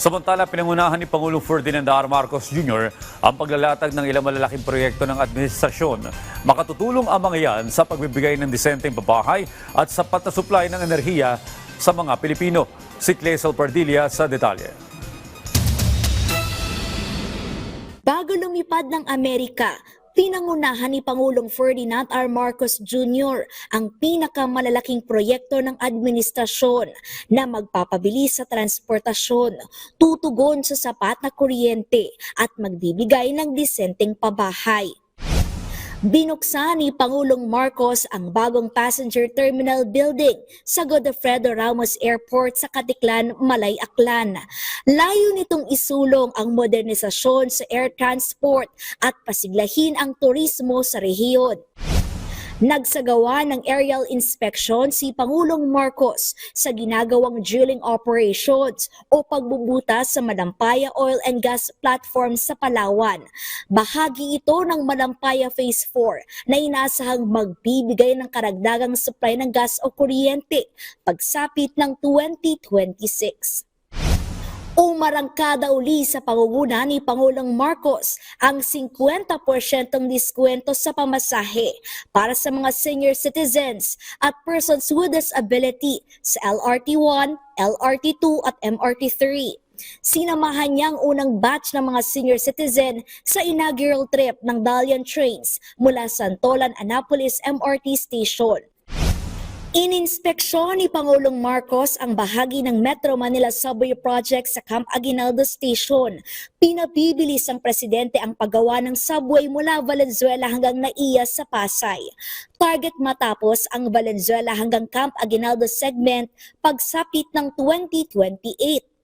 Samantala, pinangunahan ni Pangulong Ferdinand R. Marcos Jr. ang paglalatag ng ilang malalaking proyekto ng administrasyon. Makatutulong ang mga yan sa pagbibigay ng disenteng pabahay at sapat na supply ng enerhiya sa mga Pilipino. Si Clesel Pardilla sa detalye. Bago lumipad ng Amerika, pinangunahan ni Pangulong Ferdinand R. Marcos Jr. ang pinakamalalaking proyekto ng administrasyon na magpapabilis sa transportasyon, tutugon sa sapat na kuryente at magbibigay ng disenteng pabahay. Binuksan ni Pangulong Marcos ang bagong passenger terminal building sa Godofredo Ramos Airport sa Katiklan, Malay, Aklan. Layo nitong isulong ang modernisasyon sa air transport at pasiglahin ang turismo sa rehiyon. Nagsagawa ng aerial inspection si Pangulong Marcos sa ginagawang drilling operations o pagbubutas sa Malampaya Oil and Gas Platform sa Palawan. Bahagi ito ng Malampaya Phase 4 na inaasahang magbibigay ng karagdagang supply ng gas o kuryente pagsapit ng 2026. Umarangkada uli sa pangunguna ni Pangulong Marcos ang 50% diskwento sa pamasahe para sa mga senior citizens at persons with disability sa LRT1, LRT2 at MRT3. Sinamahan niya ang unang batch ng mga senior citizen sa inaugural trip ng Dalian Trains mula Santolan, Annapolis MRT Station. Ininspeksyon ni Pangulong Marcos ang bahagi ng Metro Manila Subway Project sa Camp Aguinaldo Station. Pinabibilis ang presidente ang paggawa ng subway mula Valenzuela hanggang Naiya sa Pasay. Target matapos ang Valenzuela hanggang Camp Aguinaldo segment pagsapit ng 2028.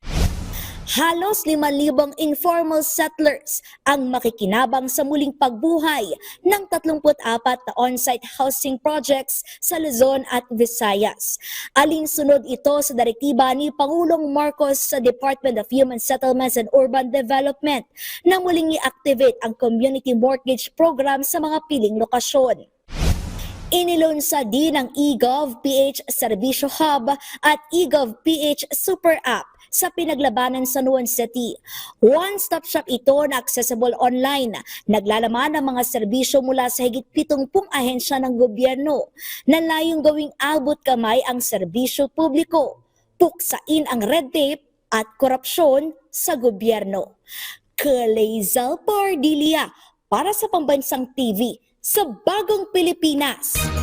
Halos 5,000 informal settlers ang makikinabang sa muling pagbuhay ng 34 na on-site housing projects sa Luzon at Visayas. Alinsunod ito sa direktiba ni Pangulong Marcos sa Department of Human Settlements and Urban Development na muling i-activate ang community mortgage program sa mga piling lokasyon. Inilunsad din ang eGov.ph Serbisyo Hub at eGov.ph Super App sa pinaglabanan sa San Juan City. One-stop shop ito na accessible online. Naglalaman ng mga serbisyo mula sa higit 70 ahensya ng gobyerno na layong gawing abot kamay ang serbisyo publiko, puksain ang red tape at korupsyon sa gobyerno. Clesel Pardilla para sa Pambansang TV sa Bagong Pilipinas.